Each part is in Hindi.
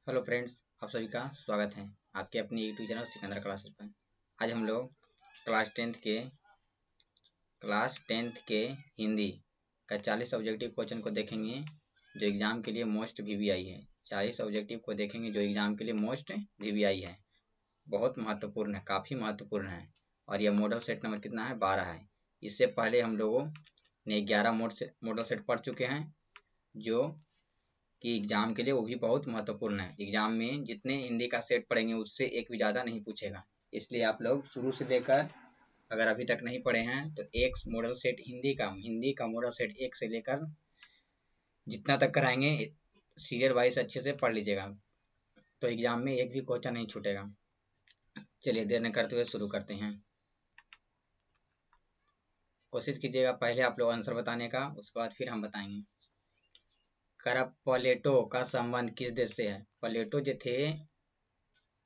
हेलो फ्रेंड्स, आप सभी का स्वागत है आपके अपने यूट्यूब चैनल सिकंदर क्लासेस पर। आज हम लोग क्लास टेंथ के हिंदी का 40 ऑब्जेक्टिव क्वेश्चन को देखेंगे जो एग्ज़ाम के लिए मोस्ट वीवीआई है। 40 ऑब्जेक्टिव को देखेंगे जो एग्ज़ाम के लिए मोस्ट वीवीआई है। बहुत महत्वपूर्ण है, काफ़ी महत्वपूर्ण है। और यह मॉडल सेट नंबर कितना है? 12 है। इससे पहले हम लोगों ने 11 मॉडल सेट पढ़ चुके हैं जो कि एग्जाम के लिए वो भी बहुत महत्वपूर्ण है। एग्जाम में जितने हिंदी का सेट पढ़ेंगे उससे एक भी ज़्यादा नहीं पूछेगा। इसलिए आप लोग शुरू से लेकर, अगर अभी तक नहीं पढ़े हैं तो एक मॉडल सेट हिंदी का मॉडल सेट एक से लेकर जितना तक कराएंगे सीरियल वाइज अच्छे से पढ़ लीजिएगा, तो एग्जाम में एक भी क्वेश्चन नहीं छूटेगा। चलिए देर न करते हुए शुरू करते हैं। कोशिश कीजिएगा पहले आप लोग आंसर बताने का, उसके बाद फिर हम बताएंगे। प्लेटो का संबंध किस देश से है? प्लेटो जो थे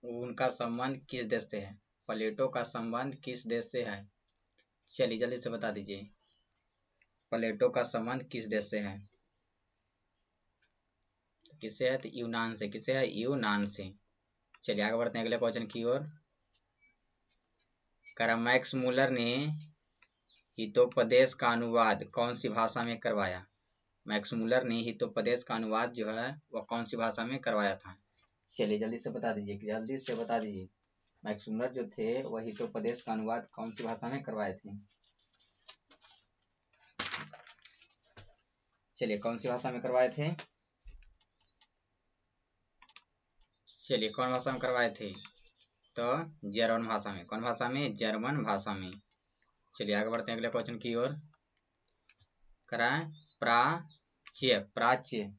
उनका संबंध किस देश से है? प्लेटो का संबंध किस देश से है? चलिए जल्दी से बता दीजिए। प्लेटो का संबंध किस देश से है? किससे है? तो यूनान से। किससे है? यूनान से। चलिए आगे बढ़ते हैं अगले क्वेश्चन की ओर। मैक्स मूलर ने हितोपदेश का अनुवाद कौन सी भाषा में करवाया? मैक्स मूलर ने हितोपदेश का अनुवाद जो है वह कौन सी भाषा में करवाया था? चलिए जल्दी से बता दीजिए, जल्दी से बता दीजिए। मैक्स मूलर जो थे वह हितोपदेश का अनुवाद कौन सी भाषा में करवाए थे? चलिए कौन सी भाषा में करवाए थे? चलिए कौन भाषा में करवाए थे? तो जर्मन भाषा में। कौन भाषा में? जर्मन भाषा में। चलिए आगे बढ़ते हैं अगले क्वेश्चन की ओर। कराएं प्राच्य। प्राच्य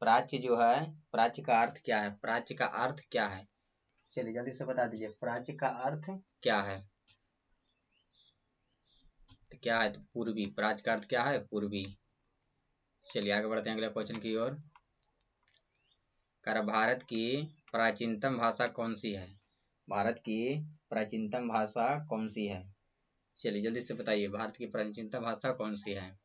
प्राच्य जो है, प्राच्य का अर्थ क्या है? प्राच्य का अर्थ क्या है? चलिए जल्दी से बता दीजिए, प्राच्य का अर्थ क्या है? तो क्या है? तो पूर्वी। प्राच्य का अर्थ क्या है? पूर्वी। चलिए आगे बढ़ते हैं अगले क्वेश्चन की ओर। भारत की प्राचीनतम भाषा कौन सी है? भारत की प्राचीनतम भाषा कौन सी है? चलिए जल्दी से बताइए, भारत की प्राचीनतम भाषा कौन सी है?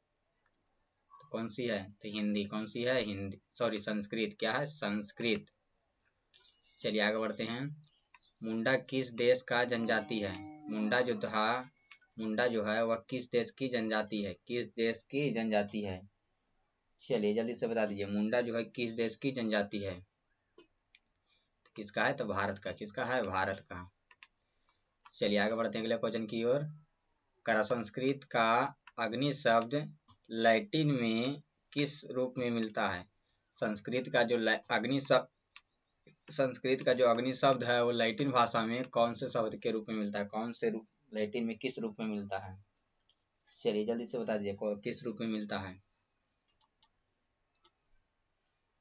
तो कौन सी है? तो हिंदी। कौन सी है? हिंदी, सॉरी संस्कृत। क्या है? संस्कृत। चलिए आगे बढ़ते हैं। मुंडा किस देश का जनजाति है? मुंडा जो था, मुंडा जो है वह किस देश की जनजाति है? किस देश की जनजाति है? चलिए जल्दी से बता दीजिए, मुंडा जो है किस देश की जनजाति है? किसका है? तो भारत का। किसका है? भारत का। चलिए आगे बढ़ते हैं अगले क्वेश्चन की ओर। संस्कृत का अग्नि शब्द लैटिन में किस रूप में मिलता है? संस्कृत का जो अग्नि शब्द संस्कृत का जो अग्नि शब्द है वो लैटिन भाषा में कौन से शब्द के रूप में मिलता है? कौन से रूप, लैटिन में किस रूप में मिलता है? चलिए जल्दी से बता दीजिए, किस रूप में मिलता है?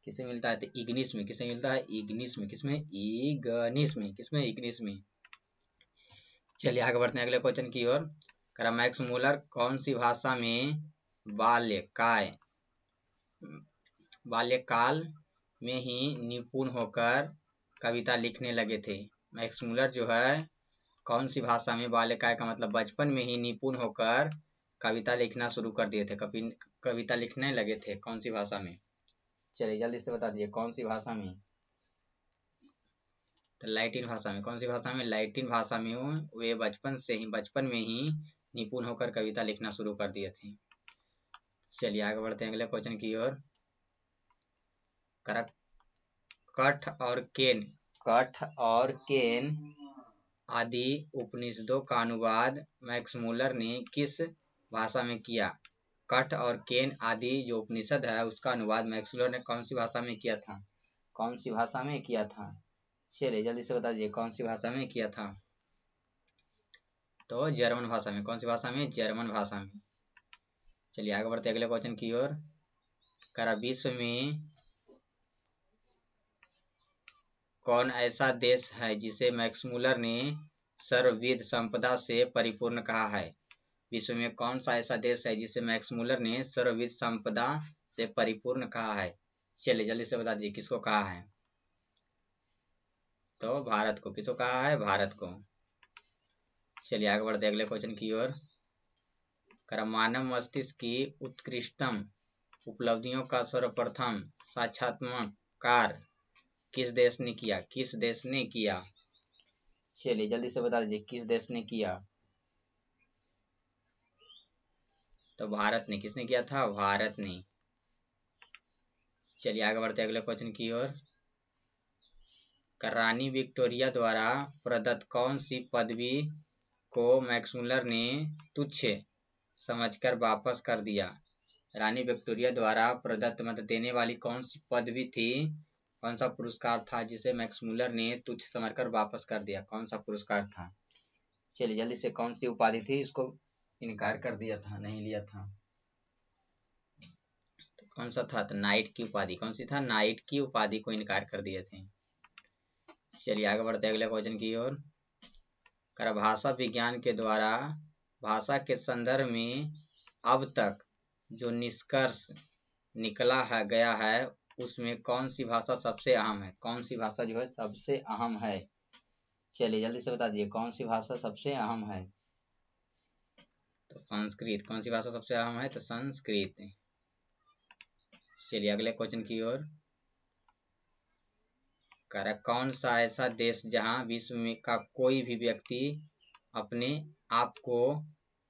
किसमें मिलता है? तो इग्निस में। किसमें मिलता है? इग्निस में। किसमें? इग्निस में। किसमें? इग्निस में। चलिए आगे बढ़ते हैं अगले क्वेश्चन की ओर। मैक्स मूलर कौन सी भाषा में बाल्यकाल में ही निपुण होकर कविता लिखने लगे थे? मैक्स मूलर जो है कौन सी भाषा में, बाल्यकाल का मतलब बचपन में ही निपुण होकर कविता लिखना शुरू कर दिए थे? कविता लिखने लगे थे कौन सी भाषा में? चलिए जल्दी से बता दीजिए, कौन सी भाषा में? तो लैटिन भाषा में। कौन सी भाषा में? लैटिन भाषा में वे बचपन में ही निपुण होकर कविता लिखना शुरू कर दिए थे। चलिए आगे बढ़ते हैं अगले क्वेश्चन की ओर। कठ और केन आदि उपनिषदों का अनुवाद मैक्स मूलर ने किस भाषा में किया? कठ और केन आदि जो उपनिषद है उसका अनुवाद मैक्स मूलर ने कौन सी भाषा में किया था? कौन सी भाषा में किया था? चलिए जल्दी से बता दीजिए, कौन सी भाषा में किया था? तो जर्मन भाषा में। कौन सी भाषा में? जर्मन भाषा में। चलिए आगे बढ़ते अगले क्वेश्चन की ओर। विश्व में कौन ऐसा देश है जिसे मैक्स मूलर ने सर्वविध संपदा से परिपूर्ण कहा है? विश्व में कौन सा ऐसा देश है जिसे मैक्स मूलर ने सर्वविध संपदा से परिपूर्ण कहा है? चलिए जल्दी से बता दीजिए, किसको कहा है? तो भारत को। किसको कहा है? भारत को। चलिए आगे बढ़ते अगले क्वेश्चन की ओर। मानव मस्तिष्क की उत्कृष्टतम उपलब्धियों का सर्वप्रथम साक्षात्कार किस देश ने किया, किस देश ने किया? चलिए जल्दी से बता दीजिए किस देश ने किया। तो भारत ने। किसने किया था? भारत ने। चलिए आगे बढ़ते अगले क्वेश्चन की ओर। रानी विक्टोरिया द्वारा प्रदत्त कौन सी पदवी को मैक्समुलर ने तुच्छ समझकर वापस कर दिया? रानी विक्टोरिया द्वारा प्रदत्त मतलब देने वाली कौन सी पदवी थी, कौन सा पुरस्कार था जिसे मैक्समुलर ने तुच्छ समझकर वापस कर दिया? कौन सा पुरस्कार था? चलिए जल्दी से, कौन सी उपाधि थी, इसको इनकार कर दिया था, नहीं लिया था। तो कौन सा था? तो नाइट की उपाधि। कौन सी था? नाइट की उपाधि को इनकार कर दिए थे। चलिए आगे बढ़ते अगले क्वेश्चन की ओर। भाषा विज्ञान के द्वारा भाषा के संदर्भ में अब तक जो निष्कर्ष निकला है गया है उसमें कौन सी भाषा सबसे अहम है? कौन सी भाषा जो है सबसे अहम है? चलिए जल्दी से बता दीजिए कौन सी भाषा सबसे अहम है? तो संस्कृत। कौन सी भाषा सबसे अहम है? तो संस्कृत। चलिए अगले क्वेश्चन की ओर। कौन सा ऐसा देश जहां विश्व में का कोई भी व्यक्ति अपने आप को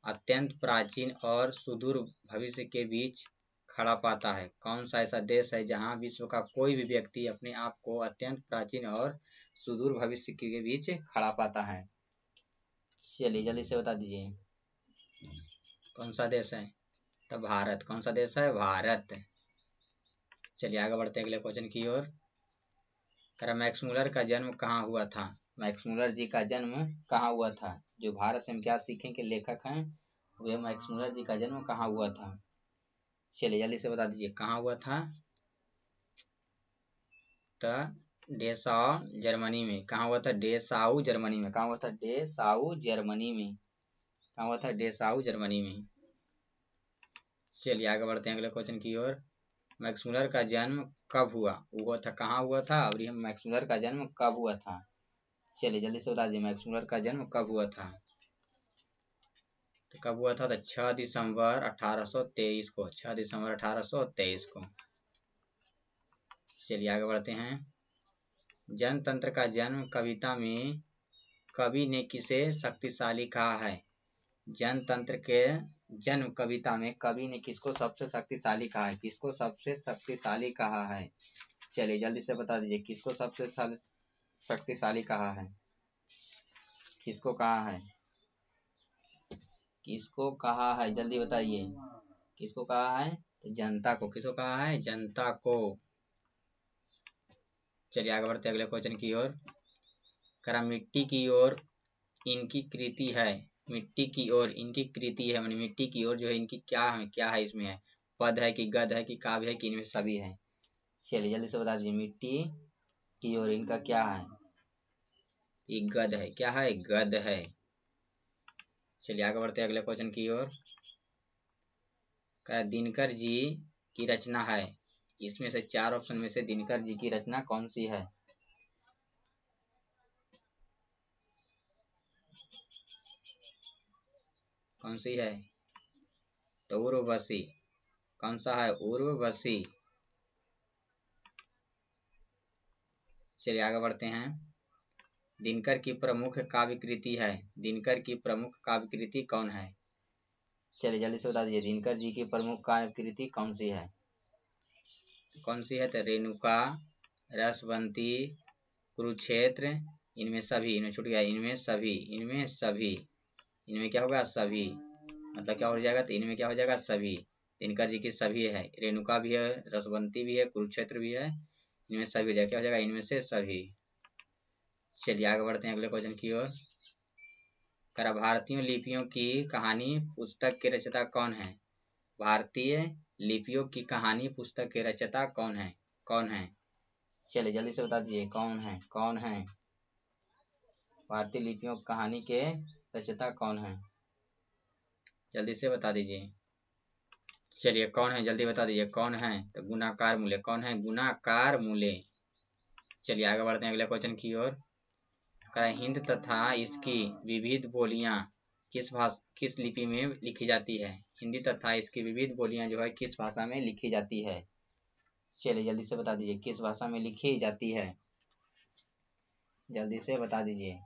अत्यंत प्राचीन और सुदूर भविष्य के बीच खड़ा पाता है? कौन सा ऐसा देश है जहां विश्व का कोई भी व्यक्ति अपने आप को अत्यंत प्राचीन और सुदूर भविष्य के बीच खड़ा पाता है? चलिए जल्दी से बता दीजिए कौन सा देश है? तो भारत। कौन सा देश है? भारत। चलिए आगे बढ़ते अगले क्वेश्चन की ओर। मैक्समुलर का जन्म कहाँ हुआ था? मैक्समुलर जी का जन्म कहाँ हुआ था? जो भारत से हम क्या सीखें के लेखक हैं, वे मैक्समुलर जी का जन्म कहाँ हुआ था? चलिए जल्दी से बता दीजिए कहाँ हुआ था? तो डेसाउ जर्मनी में। कहाँ हुआ था? डेसाउ जर्मनी में। कहाँ हुआ था? डेसाउ जर्मनी में। कहाँ हुआ था? डेसाउ जर्मनी में। चलिए आगे बढ़ते हैं अगले क्वेश्चन की ओर। मैक्समुलर का जन्म कब हुआ था? कहाँ हुआ था? और हम मैक्समुलर का जन्म कब हुआ था? चलिए जल्दी से बता दीजिए मैक्समुलर का जन्म कब हुआ था? तो कब हुआ था? तो 6 दिसंबर 1823 को। 6 दिसंबर 1823 को। चलिए आगे बढ़ते हैं। जनतंत्र का जन्म कविता में कवि ने किसे शक्तिशाली कहा है? जनतंत्र के जन्म कविता में कवि ने किसको सबसे शक्तिशाली कहा है? किसको सबसे शक्तिशाली कहा है? चलिए जल्दी से बता दीजिए किसको सबसे शक्तिशाली कहा है? किसको कहा है? किसको कहा है? जल्दी बताइए किसको कहा है? तो जनता को। किसको कहा है? जनता को। चलिए आगे बढ़ते अगले क्वेश्चन की ओर। मिट्टी की ओर इनकी कृति है। मिट्टी की ओर इनकी कृति है, मानी मिट्टी की ओर जो है इनकी क्या है? क्या है इसमें? है पद है कि गद है कि काव्य है कि इनमें सभी है? चलिए जल्दी से बता दीजिए मिट्टी की ओर इनका क्या है? ये गद है। क्या है? गद है। चलिए आगे बढ़ते अगले क्वेश्चन की ओर। दिनकर जी की रचना है, इसमें से 4 ऑप्शन में से दिनकर जी की रचना कौन सी है? कौन सी है? तो उर्वशी। कौन सा है? उर्वशी। चलिए आगे बढ़ते हैं। दिनकर की प्रमुख काव्य कृति है। दिनकर की प्रमुख काव्य कृति कौन है? चलिए जल्दी से बता दीजिए दिनकर जी की प्रमुख काव्य कृति कौन सी है? कौन सी है? तो रेणुका, रसवंती, कुरुक्षेत्र, इनमें सभी। इनमें छूट गया, इनमें सभी। इनमें सभी। इनमें क्या होगा? सभी। मतलब क्या हो जाएगा? तो इनमें क्या हो जाएगा? सभी। दिनकर जी की सभी है, रेणुका भी है, रसवंती भी है, कुरुक्षेत्र भी है, इनमें सभी हो जाएगा। क्या हो जाएगा? इनमें से सभी। चलिए आगे बढ़ते हैं अगले क्वेश्चन की ओर। भारतीय लिपियों की कहानी पुस्तक के रचयिता कौन है? भारतीय लिपियों की कहानी पुस्तक के रचयिता कौन है? कौन है? चलिए जल्दी से बता दीजिए कौन है? कौन है? भारतीय लिपियों की कहानी के रचयिता कौन है? जल्दी से बता दीजिए। चलिए कौन है? जल्दी बता दीजिए कौन है? तो गुणाकार मूल्य। कौन है? गुणाकार मूल्य। चलिए आगे बढ़ते हैं अगले क्वेश्चन की ओर। हिंद तथा इसकी विविध बोलियां किस लिपि में लिखी जाती है? हिंदी तथा इसकी विविध बोलियां जो है किस भाषा में लिखी जाती है? चलिए जल्दी से बता दीजिए किस भाषा में लिखी जाती है? जल्दी से बता दीजिए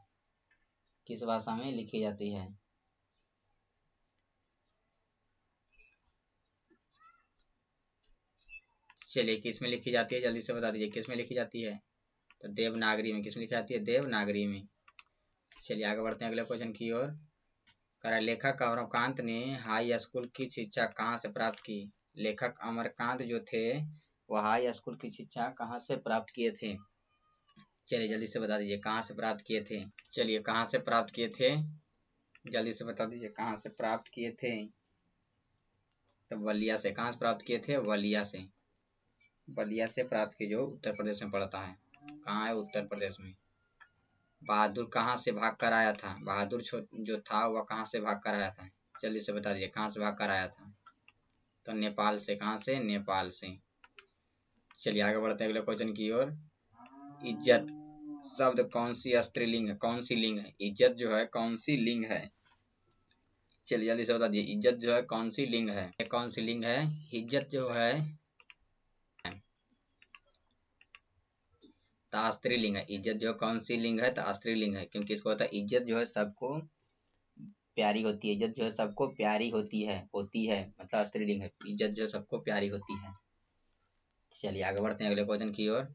किस भाषा में लिखी जाती है। चलिए किस में लिखी जाती है, जल्दी से बता दीजिए किस में लिखी जाती है। तो देवनागरी में। किस में लिखी जाती है, देवनागरी में। चलिए आगे बढ़ते हैं अगले क्वेश्चन की ओर। करा लेखक अमरकांत ने हाई स्कूल की शिक्षा कहाँ से प्राप्त की। लेखक अमरकांत जो थे वह हाई स्कूल की शिक्षा कहाँ से प्राप्त किए थे। चलिए जल्दी से बता दीजिए कहाँ से प्राप्त किए थे। चलिए कहाँ से प्राप्त किए थे, जल्दी से बता दीजिए कहाँ से प्राप्त किए थे। तो बलिया से। कहाँ से प्राप्त किए थे, बलिया से। बलिया से प्राप्त किए, जो उत्तर प्रदेश में पड़ता है। कहाँ है, उत्तर प्रदेश में। बहादुर कहाँ से भाग कर आया था। बहादुर जो था वह कहाँ से भाग कर आया था। जल्दी से बता दीजिए कहाँ से भाग कर आया था। तो नेपाल से। कहाँ से, नेपाल से। चलिए आगे बढ़ते हैं अगले क्वेश्चन की ओर। इज्जत शब्द कौन सी स्त्रीलिंग है, कौन सी लिंग है। इज्जत जो है कौन सी लिंग है। चलिए जल्दी से बता दीजिए इज्जत जो है कौन सी लिंग है। कौन सी लिंग है, इज्जत जो है स्त्रीलिंग है। इज्जत जो कौन सी लिंग है, तो स्त्रीलिंग है। क्योंकि इसको होता है इज्जत जो है सबको प्यारी होती है। इज्जत जो है सबको प्यारी होती है मतलब स्त्रीलिंग है। इज्जत जो है सबको प्यारी होती है। चलिए आगे बढ़ते हैं अगले क्वेश्चन की ओर।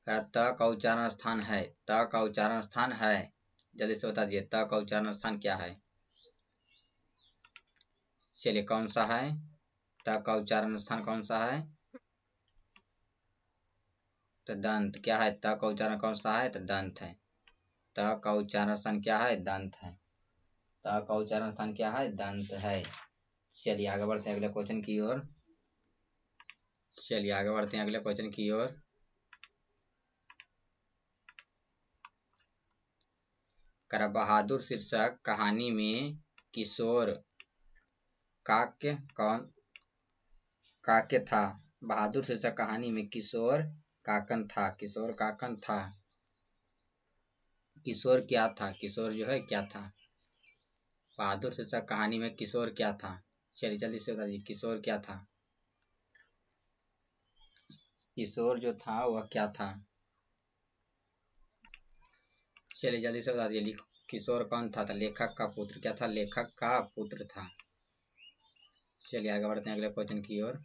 त का उच्चारण स्थान है। त का उच्चारण स्थान है, जल्दी से बता दीजिए त का उच्चारण स्थान क्या है। चलिए कौन सा है, त का उच्चारण स्थान कौन सा है। तो दंत। क्या है, त का उच्चारण कौन सा है, तो दंत है। त का उच्चारण स्थान क्या है, दंत है। त का उच्चारण स्थान क्या है, दंत है। चलिए आगे बढ़ते हैं अगले क्वेश्चन की ओर। चलिए आगे बढ़ते हैं अगले क्वेश्चन की ओर। करा बहादुर शीर्षक कहानी में किशोर काक्य कौन काक्य था। बहादुर शीर्षक कहानी में किशोर काकन था। किशोर काकन था। किशोर क्या था, किशोर जो है क्या था। बहादुर शीर्षक कहानी में किशोर क्या था। चलिए जल्दी से बताइए किशोर क्या था। किशोर जो था वह क्या था। चलिए जल्दी से बता दीजिए किशोर कौन था। तो लेखक का पुत्र। क्या था, लेखक का पुत्र था। चलिए आगे बढ़ते हैं अगले क्वेश्चन की ओर।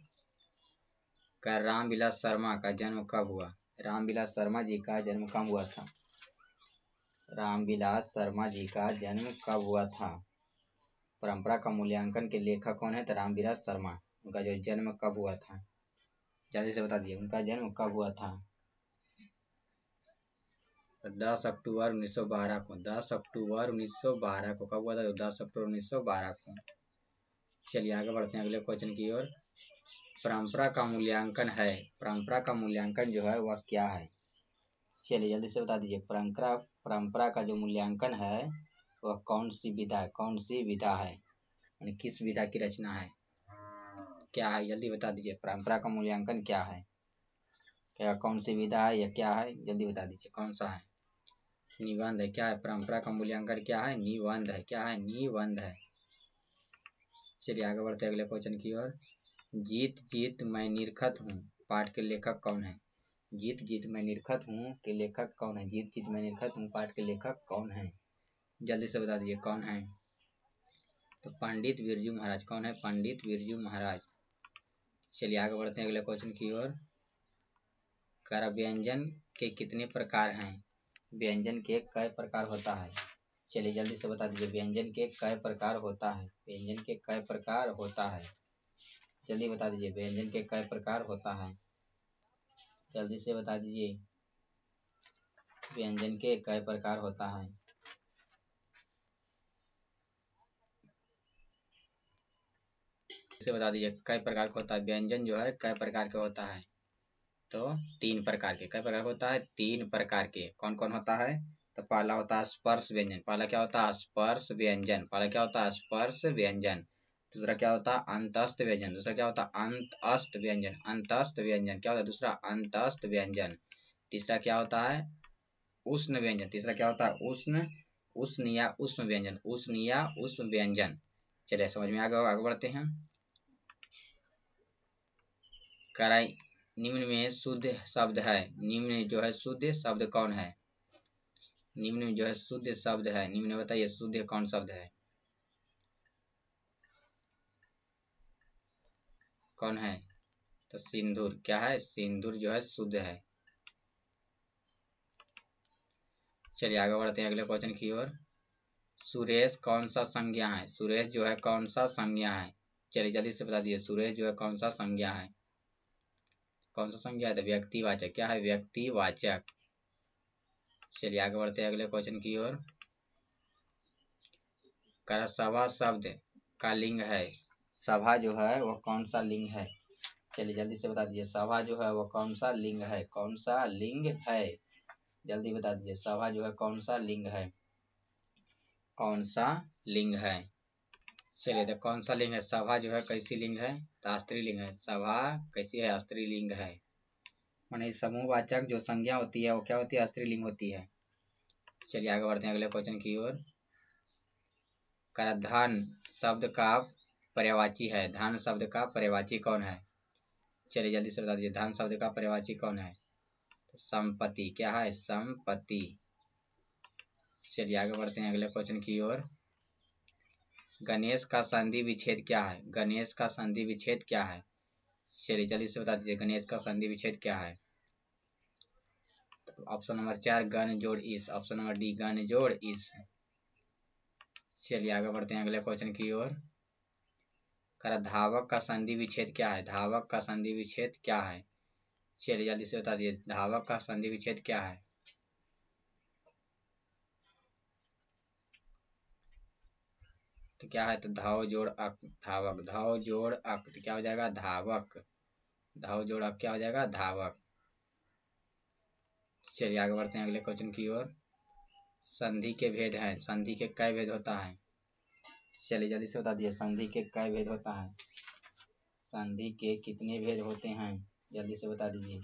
रामविलास शर्मा का जन्म कब हुआ। रामविलास शर्मा जी का जन्म कब हुआ था। रामविलास शर्मा जी का जन्म कब हुआ था। परंपरा का मूल्यांकन के लेखक कौन है, तो रामविलास शर्मा। उनका जो जन्म कब हुआ था, जल्दी से बता दीजिए उनका जन्म कब हुआ था। तो 10 अक्टूबर 1912 को। 10 अक्टूबर 1912 को कब हुआ था, तो 10 अक्टूबर 1912 को। चलिए आगे बढ़ते हैं अगले क्वेश्चन की ओर। परंपरा का मूल्यांकन है। परंपरा का मूल्यांकन जो है वह क्या है। चलिए जल्दी से बता दीजिए परंपरा का जो मूल्यांकन है वह कौन सी विधा है। कौन सी विधा है, यानी किस विधा की रचना है, क्या है, जल्दी बता दीजिए परंपरा का मूल्यांकन क्या है। क्या कौन सी विधा है या क्या है, जल्दी बता दीजिए कौन सा है। निबंध है। क्या है, परंपरा का मूल्यांकन क्या है, निबंध है। क्या है, निबंध है। चलिए आगे बढ़ते अगले क्वेश्चन की ओर। जीत जीत मैं निरखत हूँ पाठ के लेखक कौन है। जीत जीत मैं निरखत हूँ के लेखक कौन है। जीत जीत मैं निरखत हूँ पाठ के लेखक कौन है, जल्दी से बता दीजिए कौन है। तो पंडित बिरजू महाराज। कौन है, पंडित बिरजू महाराज। चलिए आगे बढ़ते हैं अगले क्वेश्चन की ओर। कर व्यंजन के कितने प्रकार हैं। व्यंजन के कई प्रकार होता है। चलिए जल्दी से बता दीजिए व्यंजन के कई प्रकार होता है। व्यंजन के कई प्रकार होता है, जल्दी बता दीजिए व्यंजन के कई प्रकार होता है। जल्दी से बता दीजिए व्यंजन के कई प्रकार होता है। इसे बता दीजिए कई प्रकार का होता है। व्यंजन जो है कई प्रकार के होता है, तो 3 प्रकार के। कई प्रकार होता है, 3 प्रकार के। कौन कौन होता है, तो पहला होता है स्पर्श व्यंजन। पहला क्या होता है, स्पर्श व्यंजन। पहला क्या होता है, स्पर्श व्यंजन। दूसरा क्या होता है, अंतस्थ व्यंजन। दूसरा क्या होता है, अंतस्थ व्यंजन। अंतस्थ व्यंजन क्या होता है, दूसरा अंतस्थ व्यंजन। तीसरा क्या होता है, उष्ण व्यंजन। तीसरा क्या होता है, उष्ण या उष्ण व्यंजन। उष्ण या उष्ण व्यंजन। चलिए समझ में आ गया, आगे बढ़ते हैं। कराई निम्न में शुद्ध शब्द है। निम्न जो है शुद्ध शब्द कौन है? निम्न में जो है शुद्ध शब्द है, निम्न में बताइए शुद्ध कौन शब्द है, कौन है? तो सिंदूर। क्या है? सिंदूर जो है शुद्ध है। चलिए आगे बढ़ते हैं अगले क्वेश्चन की ओर। सुरेश कौन सा संज्ञा है? सुरेश जो है कौन सा संज्ञा है? चलिए जल्दी से बता दीजिए, सुरेश जो है कौन सा संज्ञा है? कौन सा संज्ञा है? तो व्यक्तिवाचक। क्या है? व्यक्तिवाचक। चलिए आगे बढ़ते हैं अगले क्वेश्चन की ओर। सभा शब्द का लिंग है। सभा जो है वह कौन सा लिंग है? चलिए जल्दी से बता दीजिए, सभा जो है वह कौन सा लिंग है? कौन सा लिंग है? जल्दी बता दीजिए, सभा जो है कौन सा लिंग है? कौन सा लिंग है? चलिए तो कौन सा लिंग है? सभा जो है कैसी लिंग है? तो स्त्रीलिंग है। सभा कैसी है? स्त्रीलिंग है। माने समूहवाचक जो संज्ञा होती है वो क्या होती है? स्त्रीलिंग होती है। चलिए आगे बढ़ते हैं अगले क्वेश्चन की ओर। धन शब्द का पर्यायवाची है। धन शब्द का पर्यायवाची कौन है? चलिए जल्दी से बता दीजिए, धन शब्द का पर्यायवाची कौन है? तो संपत्ति। क्या है? संपत्ति। चलिए आगे बढ़ते हैं अगले क्वेश्चन की ओर। गणेश का संधि विच्छेद क्या है? गणेश का संधि विच्छेद क्या है? चलिए जल्दी से बता दीजिए, गणेश का संधि विच्छेद क्या है? तो ऑप्शन नंबर 4 गण जोड़ इस। ऑप्शन नंबर डी गण जोड़ इस। चलिए आगे बढ़ते हैं अगले क्वेश्चन की ओर। धावक का संधि विच्छेद क्या है? धावक का संधि विच्छेद क्या है? चलिए जल्दी से बता दीजिए, धावक का संधि विच्छेद क्या है? तो क्या है? तो धाव जोड़ अक। धावक। धाव जोड़ अक तो क्या हो जाएगा? धावक। धाव जोड़ अक क्या हो जाएगा? धावक। चलिए आगे बढ़ते हैं अगले क्वेश्चन की ओर। संधि के भेद हैं। संधि के कई भेद होता है? चलिए जल्दी से बता दिए, संधि के कई भेद होता है? संधि के कितने भेद होते हैं? जल्दी से बता दीजिए,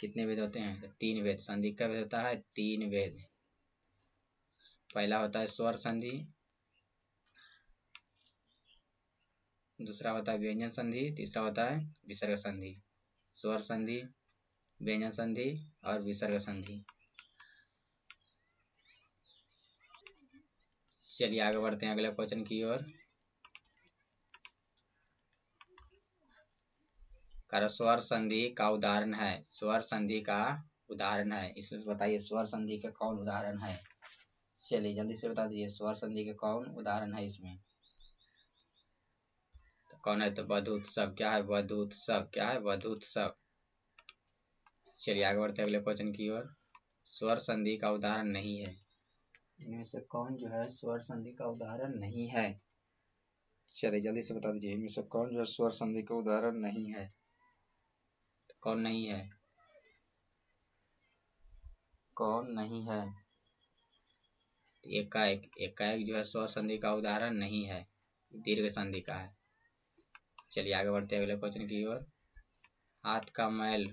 कितने भेद होते हैं? 3 भेद। संधि का भेद होता है 3 भेद। पहला होता है स्वर संधि, दूसरा होता है व्यंजन संधि, तीसरा होता है विसर्ग संधि। स्वर संधि, व्यंजन संधि और विसर्ग संधि। चलिए आगे बढ़ते हैं अगले क्वेश्चन की ओर। स्वर संधि का उदाहरण है। स्वर संधि का उदाहरण है, इसमें बताइए स्वर संधि के कौन उदाहरण है? चलिए जल्दी से बता दीजिए, स्वर संधि के कौन उदाहरण है इसमें? तो कौन है? तो वधूत्सव। क्या है? वधूत्सव। क्या है? वधूत्सव। चलिए आगे बढ़ते हैं अगले क्वेश्चन की ओर। स्वर संधि का उदाहरण नहीं है, इनमें से कौन जो है स्वर संधि का उदाहरण नहीं है? चलिए जल्दी से बता दीजिए, इनमें से कौन जो है स्वर संधि का उदाहरण नहीं है? तो कौन नहीं है? कौन नहीं है? एकाएक। एकाएक जो है स्वर संधि का उदाहरण नहीं है, दीर्घ संधि का है। चलिए आगे बढ़ते हैं अगले क्वेश्चन की ओर। हाथ का मैल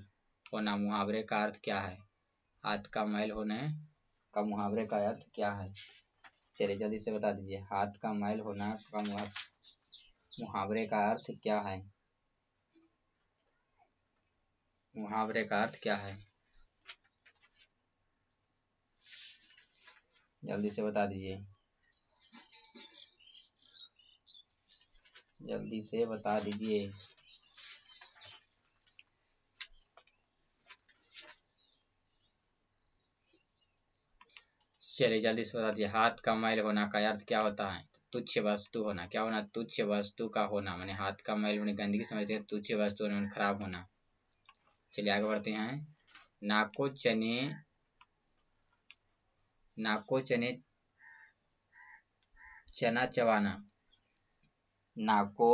होना मुहावरे का अर्थ क्या है? हाथ का मैल होने का मुहावरे का अर्थ क्या है? चलिए जल्दी से बता दीजिए, हाथ का मैल होना का मुहावरे का अर्थ क्या है? मुहावरे का अर्थ क्या है? जल्दी से बता दीजिए, जल्दी से बता दीजिए। चलिए जल्दी से बता दीजिए, हाथ का मैल होना का अर्थ क्या होता है? तुच्छ वस्तु होना। क्या होना? तुच्छ वस्तु का होना। माने हाथ का मैल होने गंदगी समझते हैं, तुच्छ वस्तु होने खराब होना। चलिए आगे बढ़ते हैं। नाको चने, नाको चने चना चबाना। नाको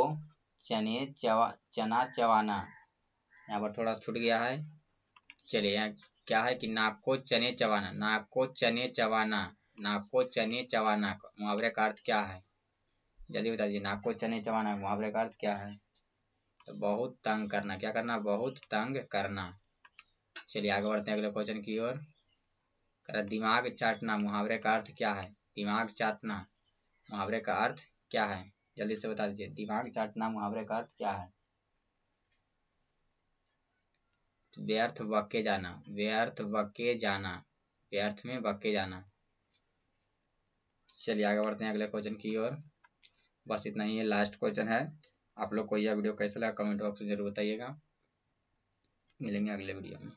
चने चना चबाना, यहाँ पर थोड़ा छूट गया है। चलिए यहाँ क्या है कि नाको चने चबाना। नाको चने चबाना, नाको चने चबाना मुहावरे का अर्थ क्या है? जल्दी बता दीजिए, नाको चने चबाना मुहावरे का अर्थ क्या है? तो बहुत तंग करना। क्या करना? बहुत तंग करना। चलिए आगे बढ़ते हैं अगले क्वेश्चन की ओर। दिमाग चाटना मुहावरे का अर्थ क्या है? दिमाग चाटना मुहावरे का अर्थ क्या है? जल्दी से बता दीजिए, दिमाग चाटना मुहावरे का अर्थ क्या है? व्यर्थ बके जाना, व्यर्थ बके जाना, व्यर्थ में बके जाना। चलिए आगे बढ़ते हैं अगले क्वेश्चन की ओर। बस इतना ही है, लास्ट क्वेश्चन है। आप लोग को यह वीडियो कैसा लगा कमेंट बॉक्स में जरूर बताइएगा। मिलेंगे अगले वीडियो में।